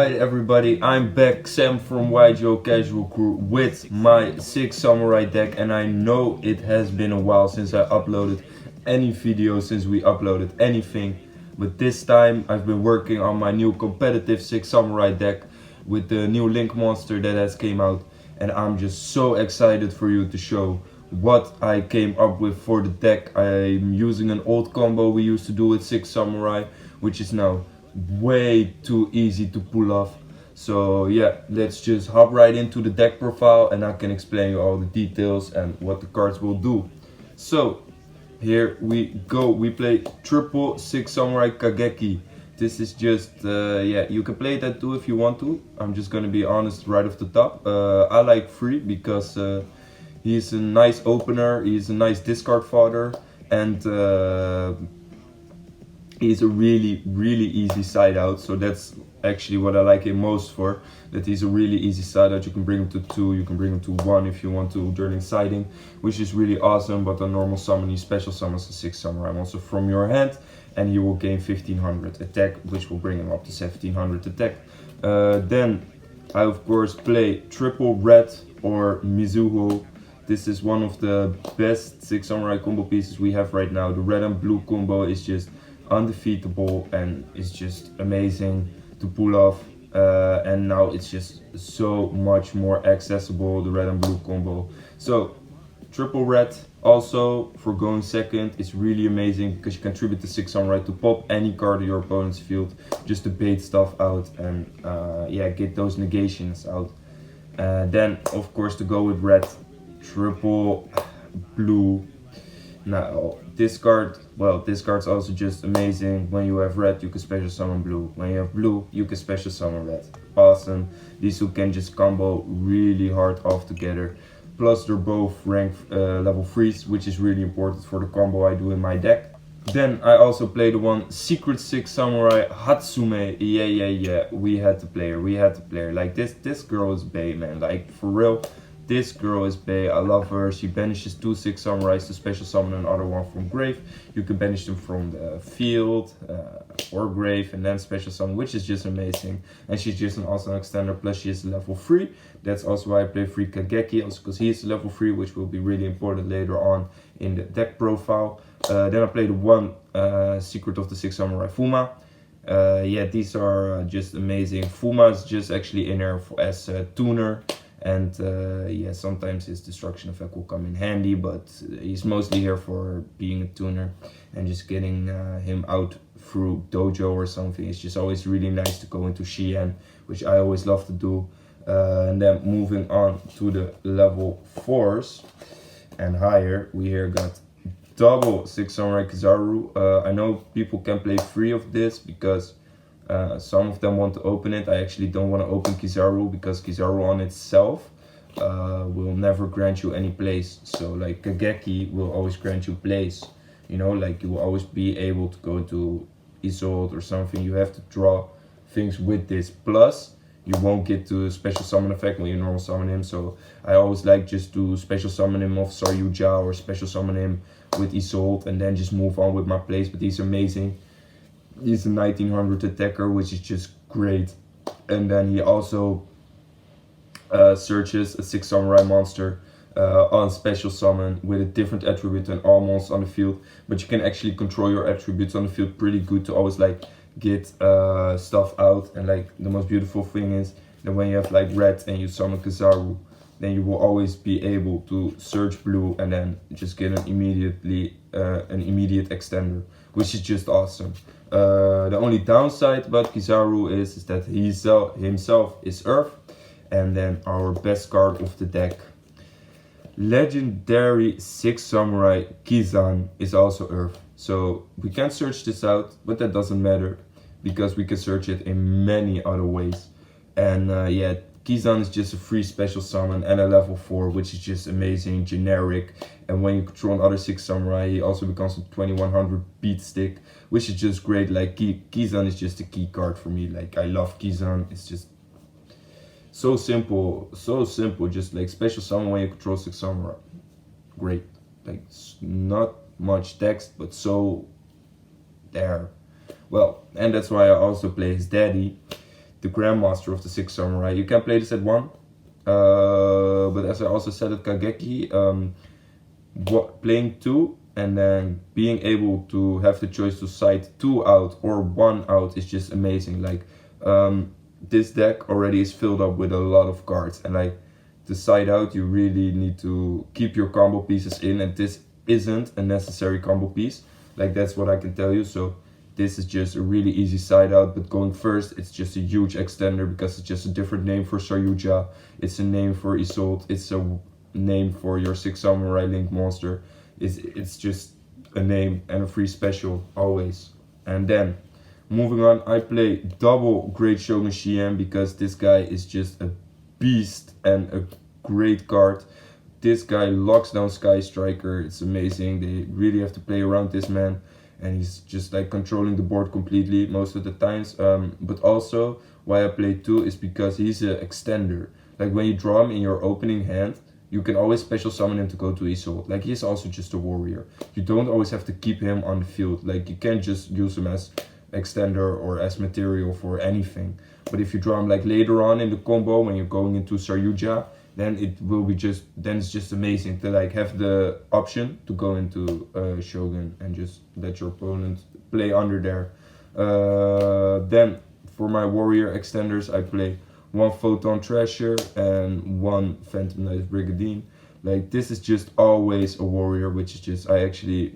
Alright everybody, I'm back, Sam from YGO Casual Crew with my 6 Samurai deck, and I know it has been a while since I uploaded any video, since we uploaded anything, but this time I've been working on my new competitive 6 Samurai deck with the new Link monster that has came out, and I'm just so excited for you to show what I came up with for the deck. I'm using an old combo we used to do with 6 Samurai, which is now way too easy to pull off. So yeah, let's just hop right into the deck profile and I can explain you all the details and what the cards will do. So here we go. We play triple 6 Samurai Kageki. This is just yeah, you can play that too if you want to. I'm just gonna be honest right off the top. I like 3 because he's a nice opener, he's a nice discard fodder, and he's a really easy side out. So that's actually what I like him most for, that he's a really easy side out. You can bring him to 2, you can bring him to 1 if you want to during siding, which is really awesome. But on normal summon he special summons the 6 Samurai monster from your hand, and he will gain 1500 attack, which will bring him up to 1700 attack. Then I of course play triple red or Mizuho. This is one of the best 6 Samurai combo pieces we have right now. The red and blue combo is just undefeatable and it's just amazing to pull off, and now it's just so much more accessible, the red and blue combo. So triple red also for going second is really amazing because you can tribute the 6 Samurai to pop any card in your opponent's field just to bait stuff out and yeah, get those negations out. Then of course to go with red, triple blue. Now this card, well, this card's also just amazing. When you have red you can special summon blue, when you have blue you can special summon red. Awesome. These two can just combo really hard off together, plus they're both rank level 3s, which is really important for the combo I do in my deck. Then I also play the one secret 6 Samurai Hatsume. Yeah, we had to play her, like this girl is bae, man, like for real. This girl is bae, I love her. She banishes 2 6 Samurais to special summon another one from grave. You can banish them from the field or grave and then special summon, which is just amazing. And she's just an awesome extender, plus she is level 3. That's also why I play 3 Kageki, also because he is level 3, which will be really important later on in the deck profile. Then I play the one secret of the 6 Samurai Fuma. Yeah, these are just amazing. Fuma is just actually in there as a tuner. And yeah, sometimes his destruction effect will come in handy, but he's mostly here for being a tuner and just getting him out through dojo or something. It's just always really nice to go into Shien, which I always love to do. And then moving on to the level 4s and higher, we here got double 6 Samurai Kizaru. I know people can play 3 of this because some of them want to open it. I actually don't want to open Kizaru because Kizaru on itself will never grant you any place. So like Kageki will always grant you place, you know, like you will always be able to go to Isolde or something. You have to draw things with this, plus you won't get to special summon effect when you normal summon him. So I always like just to special summon him off Saryuja or special summon him with Isolde and then just move on with my plays. But he's amazing. He's a 1900 attacker, which is just great. And then he also searches a 6 Samurai monster on special summon with a different attribute than all monsters on the field. But you can actually control your attributes on the field pretty good to always like get stuff out. And like the most beautiful thing is that when you have like red and you summon Kizaru, then you will always be able to search blue and then just get an immediate extender, which is just awesome. The only downside about Kizaru is that he himself is Earth. And then our best card of the deck, legendary 6 Samurai Kizan, is also Earth. So we can search this out, but that doesn't matter because we can search it in many other ways. And yeah, Kizan is just a free special summon and a level 4, which is just amazing, generic. And when you control another 6 Samurai, he also becomes a 2100 beat stick, which is just great. Like Kizan is just a key card for me. Like I love Kizan. It's just so simple, just like special summon when you control 6 Samurai. Great. Like not much text, but so there. Well, and that's why I also play his daddy. the Grandmaster of the Six Samurai. You can play this at 1, but as I also said at Kageki, playing 2 and then being able to have the choice to side 2 out or 1 out is just amazing. Like, this deck already is filled up with a lot of cards, and like, the side out, you really need to keep your combo pieces in, and this isn't a necessary combo piece. Like, that's what I can tell you. So this is just a really easy side out, but going first, it's just a huge extender because it's just a different name for Saryuja. It's a name for Isolde. It's a name for your Six Samurai Link monster. It's just a name and a free special always. And then moving on, I play double Great Shogun Shien because this guy is just a beast and a great card. This guy locks down Sky Striker. It's amazing. They really have to play around this man, and he's just like controlling the board completely most of the times. But also why I play 2 is because he's an extender. Like, when you draw him in your opening hand, you can always special summon him to go to Isolde. Like, he's also just a warrior. You don't always have to keep him on the field. Like, you can't just use him as extender or as material for anything. But if you draw him like later on in the combo when you're going into Saryuja, then it's just amazing to like have the option to go into Shogun and just let your opponent play under there. Then for my warrior extenders, I play 1 Photon Treasure and 1 Phantom Knight Brigandine. Like, this is just always a warrior, which is just, I actually,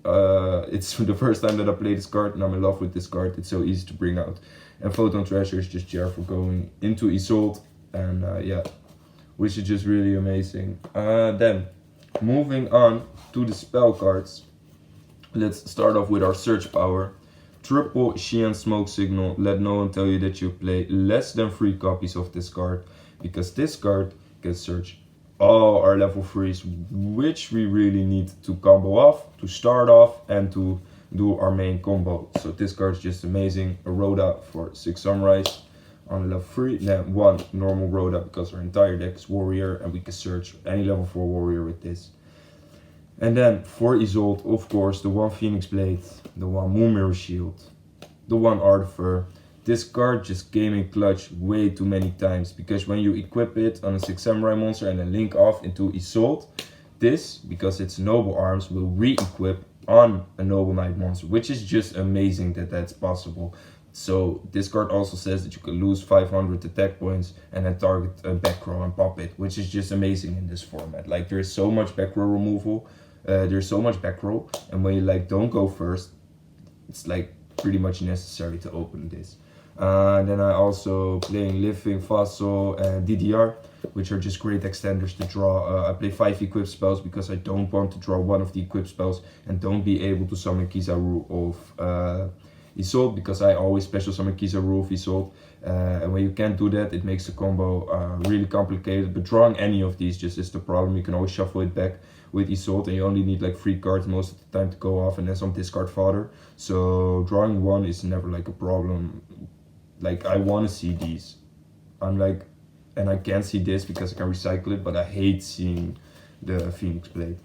it's the first time that I play this card and I'm in love with this card. It's so easy to bring out. And Photon Treasure is just for going into Isolde, and yeah, which is just really amazing. Then, moving on to the spell cards, let's start off with our search power. Triple Xian Smoke Signal. Let no one tell you that you play less than 3 copies of this card, because this card can search all our level 3s, which we really need to combo off, to start off, and to do our main combo. So this card is just amazing. A Rhoda for 6 Samurais on level 3, then 1 normal Rhoda because our entire deck is warrior and we can search any level 4 warrior with this. And then for Isolde, of course, the 1 Phoenix Blade, the 1 Moon Mirror Shield, the 1 Artifer. This card just came in clutch way too many times, because when you equip it on a 6 Samurai monster and then link off into Isolde, this, because it's Noble Arms, will re-equip on a Noble Knight monster, which is just amazing that that's possible. So this card also says that you can lose 500 attack points and then target a back row and pop it, which is just amazing in this format. Like, there's so much back row removal, there's so much back row, and when you like don't go first, it's like pretty much necessary to open this. Then I also playing Living Fossil and DDR, which are just great extenders to draw. I play 5 equipped spells because I don't want to draw 1 of the equipped spells and don't be able to summon Kizaru of Isolde, because I always special summon Kizaru of Isolde. And when you can't do that, it makes the combo really complicated. But drawing any of these just is the problem. You can always shuffle it back with Isolde, and you only need like 3 cards most of the time to go off, and then some discard fodder. So drawing 1 is never like a problem. Like, I want to see these. I'm like, and I can't see this because I can recycle it, but I hate seeing the Phoenix Blade.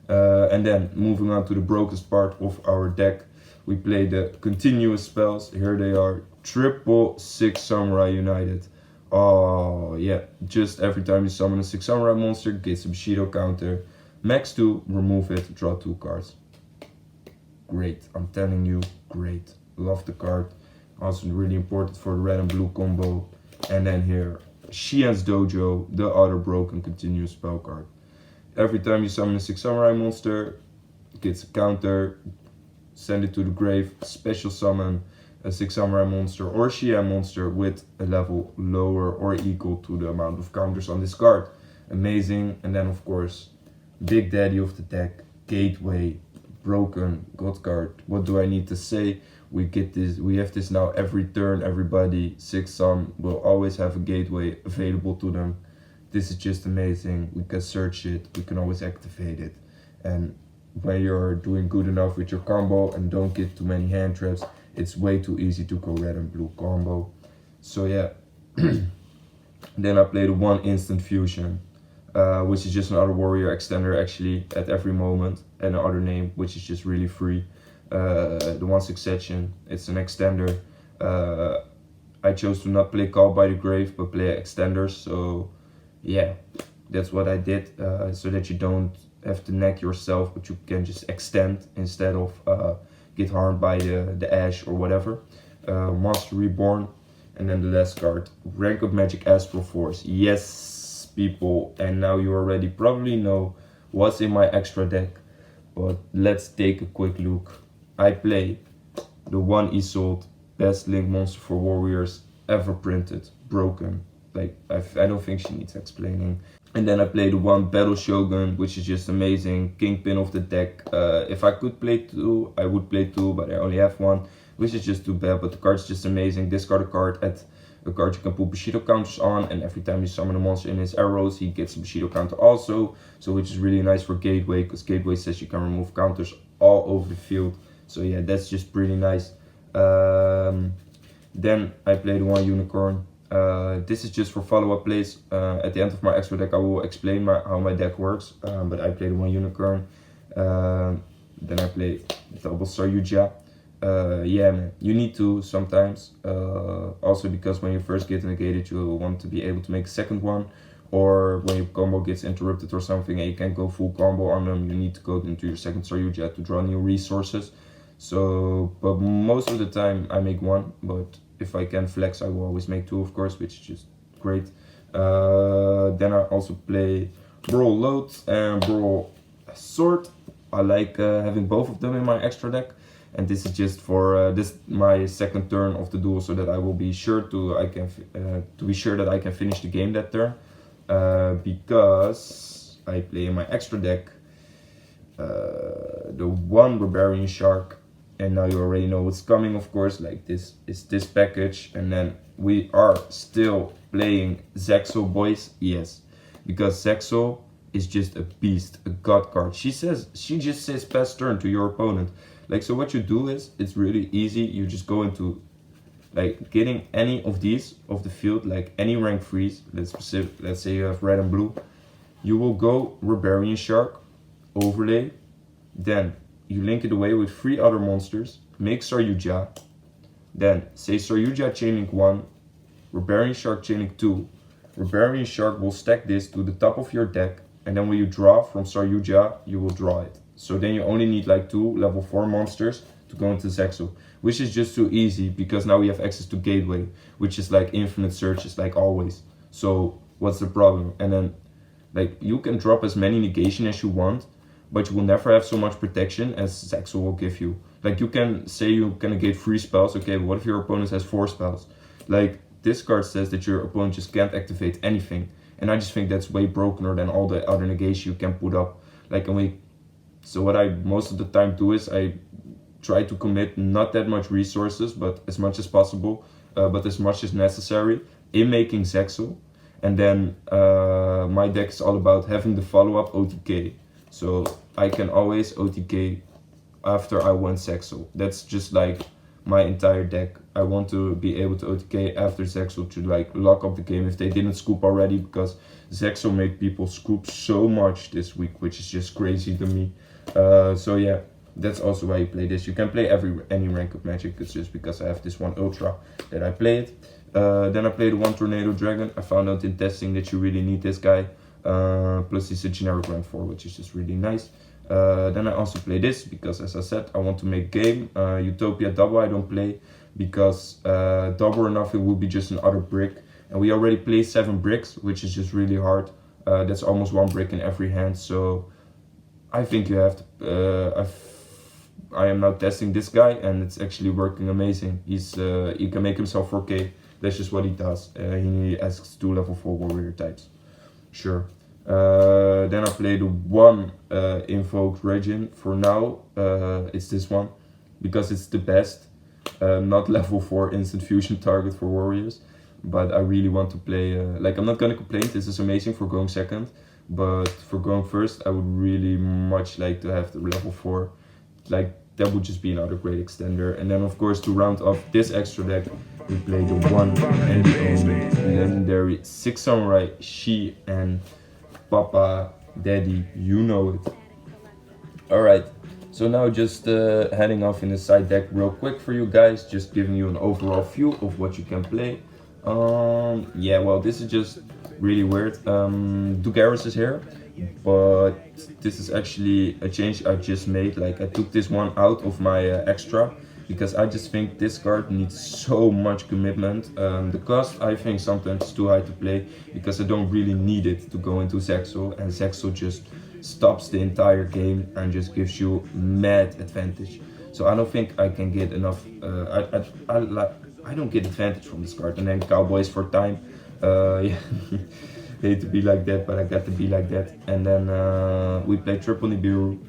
And then moving on to the brokest part of our deck, we play the continuous spells. Here they are. Triple 6 Samurai United. Oh yeah, just every time you summon a 6 Samurai monster, get some Bushido counter. Max 2, remove it, draw 2 cards. Great, I'm telling you, great. Love the card. Also really important for the red and blue combo. And then here, Xian's Dojo, the other broken continuous spell card. Every time you summon a 6 Samurai monster, it gets a counter, send it to the grave, special summon a 6 Samurai monster or Xian monster with a level lower or equal to the amount of counters on this card. Amazing. And then of course, Big Daddy of the deck, Gateway, broken God card. What do I need to say? We get this, we have this now every turn. Everybody 6 Sam will always have a Gateway available to them. This is just amazing. We can search it, we can always activate it. And when you're doing good enough with your combo and don't get too many hand traps, it's way too easy to go red and blue combo. So yeah. Then I play the 1 Instant Fusion, which is just another warrior extender actually at every moment, and another name which is just really free. The 1 Succession, it's an extender. I chose to not play Call by the Grave, but play extenders. So yeah, that's what I did, so that you don't have to neck yourself, but you can just extend instead of get harmed by the Ash or whatever. Monster Reborn, and then the last card, Rank of Magic Astral Force. Yes, people, and now you already probably know what's in my extra deck, but let's take a quick look. I play the one Isolde, best link monster for warriors ever printed, broken. Like, I don't think she needs explaining. And then I play the one Battle Shogun, which is just amazing, kingpin of the deck. If I could play two, I would play two, but I only have one, which is just too bad. But the card's just amazing. Discard a card, add a card you can put Bushido counters on, and every time you summon a monster in his arrows, he gets a Bushido counter also. So which is really nice for Gateway, because Gateway says you can remove counters all over the field. So yeah, that's just pretty nice. Then I play the one Unicorn. This is just for follow-up plays. At the end of my extra deck I will explain how my deck works, but I play the one Unicorn. Then I play double Saryuja. Yeah man, you need to sometimes, also because when you first get negated you want to be able to make a second one, or when your combo gets interrupted or something and you can't go full combo on them, you need to go into your second Saryuja to draw new resources. So, but most of the time I make one, but if I can flex I will always make two, of course, which is just great. Then I also play Brawl Load and Brawl Sword. I like having both of them in my extra deck, and this is just for this my second turn of the duel, so that I will be sure to be sure that I can finish the game that turn, because I play in my extra deck the one Barbarian Shark. And now you already know what's coming, of course, like this is this package. And then we are still playing Zexal, boys. Yes, because Zexal is just a beast, a god card. She just says pass turn to your opponent. Like, so what you do is, it's really easy. You just go into like getting any of these of the field, like any rank freeze. Let's say you have red and blue. You will go Barbarian Shark, overlay, then you link it away with 3 other monsters, make Saryuja, then say Saryuja chainlink 1, Barbarian Shark chainlink 2, Barbarian Shark will stack this to the top of your deck, and then when you draw from Saryuja, you will draw it. So then you only need like 2 level 4 monsters to go into Zexal, which is just too easy, because now we have access to Gateway, which is like infinite searches, like always. So what's the problem? And then like you can drop as many negation as you want, but you will never have so much protection as Zexal will give you. Like, you can say you can negate 3 spells, okay, but what if your opponent has 4 spells? Like, this card says that your opponent just can't activate anything, and I just think that's way brokener than all the other negation you can put up. Like, so what I most of the time do is I try to commit not that much resources, but as much as possible, but as much as necessary in making Zexal. And then my deck is all about having the follow-up OTK. So I can always OTK after I win Zexal. That's just like my entire deck. I want to be able to OTK after Zexal to like lock up the game if they didn't scoop already, because Zexal made people scoop so much this week, which is just crazy to me. So yeah, that's also why you play this. You can play any rank of Magic. It's just because I have this one Ultra that I play it. Then I played one Tornado Dragon. I found out in testing that you really need this guy. Plus he's a generic rank 4, which is just really nice. Then I also play this because, as I said, I want to make game. Utopia double I don't play, because double or nothing would be just another brick. And we already play 7 bricks, which is just really hard. That's almost 1 brick in every hand. So I think you have to... I am now testing this guy, and it's actually working amazing. He can make himself 4k. That's just what he does. He asks 2 level 4 warrior types. Sure. Then I played one invoked Regin. For now, it's this one, because it's the best. Not level 4 instant fusion target for warriors, but I really want to play. Like, I'm not gonna complain. This is amazing for going second, but for going first, I would really much like to have the level 4. Like, that would just be another great extender. And then, of course, to round off this extra deck, we play the one and the only legendary 6 Samurai, She and Papa Daddy, you know it. Alright, So now just heading off in the side deck real quick for you guys, just giving you an overall view of what you can play. Yeah, well, this is just really weird. Dugaris is here, but this is actually a change I just made. Like, I took this one out of my extra because I just think this card needs so much commitment. The cost, I think, sometimes is too high to play because I don't really need it to go into Zexal, and Zexal just stops the entire game and just gives you mad advantage. So I don't think I can get enough. I don't get advantage from this card. And then Cowboys for time. Yeah. Hate to be like that, but I got to be like that. And then we play triple Nibiru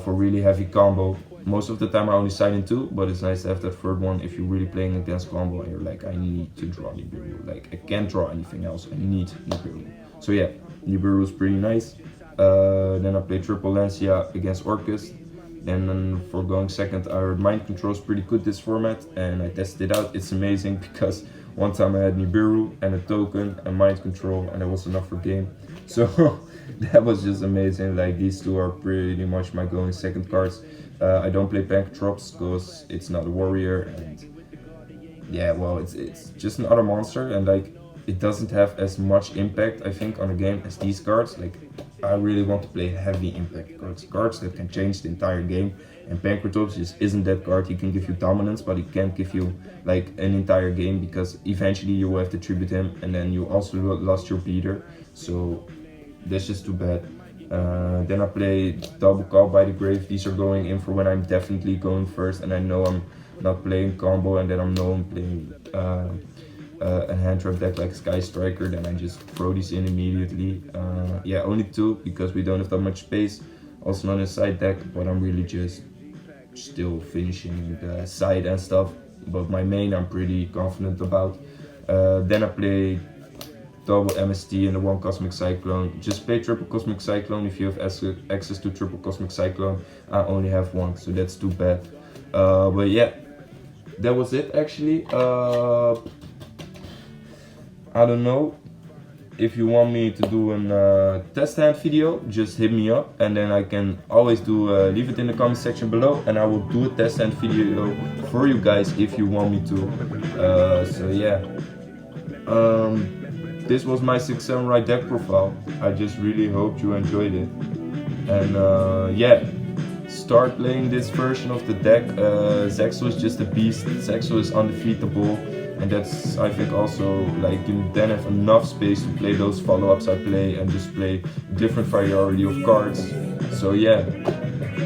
for really heavy combo. Most of the time I only side in 2, but it's nice to have that third one if you're really playing against combo and you're like, I need to draw Nibiru. Like, I can't draw anything else. I need Nibiru. So yeah, Nibiru is pretty nice. Then I play triple Lancia against Orcus. And then for going second, I heard Mind Control is pretty good this format, and I tested it out. It's amazing because one time I had Nibiru and a token and Mind Control, and it was enough for game. So that was just amazing. Like, these two are pretty much my going second cards. I don't play Pancrops because it's not a warrior, and yeah, well, it's just another monster, and like, it doesn't have as much impact, I think, on a game as these cards. Like, I really want to play heavy impact cards that can change the entire game, and Pancratops just isn't that card. He can give you dominance, but he can't give you like an entire game because eventually you will have to tribute him, and then you also lost your beater, so that's just too bad. Then I play double Call by the Grave. These are going in for when I'm definitely going first and I know I'm not playing combo, and then I know I'm playing a hand trap deck like Sky Striker. Then I just throw these in immediately. Yeah, only 2 because we don't have that much space. Also not a side deck, but I'm really just still finishing the side and stuff. But my main I'm pretty confident about. Then I play double MST and the 1 Cosmic Cyclone. Just play triple Cosmic Cyclone if you have access to triple Cosmic Cyclone. I only have 1, so that's too bad. But yeah, that was it actually. I don't know, if you want me to do a test hand video, just hit me up, and then I can always do leave it in the comment section below, and I will do a test hand video for you guys if you want me to. So yeah, this was my 6 Samurai deck profile. I just really hope you enjoyed it, and yeah, start playing this version of the deck. Zexal is just a beast. Zexal is undefeatable. And that's, I think, also, like, you then have enough space to play those follow-ups I play and just play a different variety of cards. So yeah,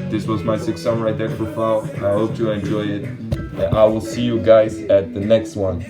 this was my 6 Samurai deck profile. I hope you enjoy it, and I will see you guys at the next one.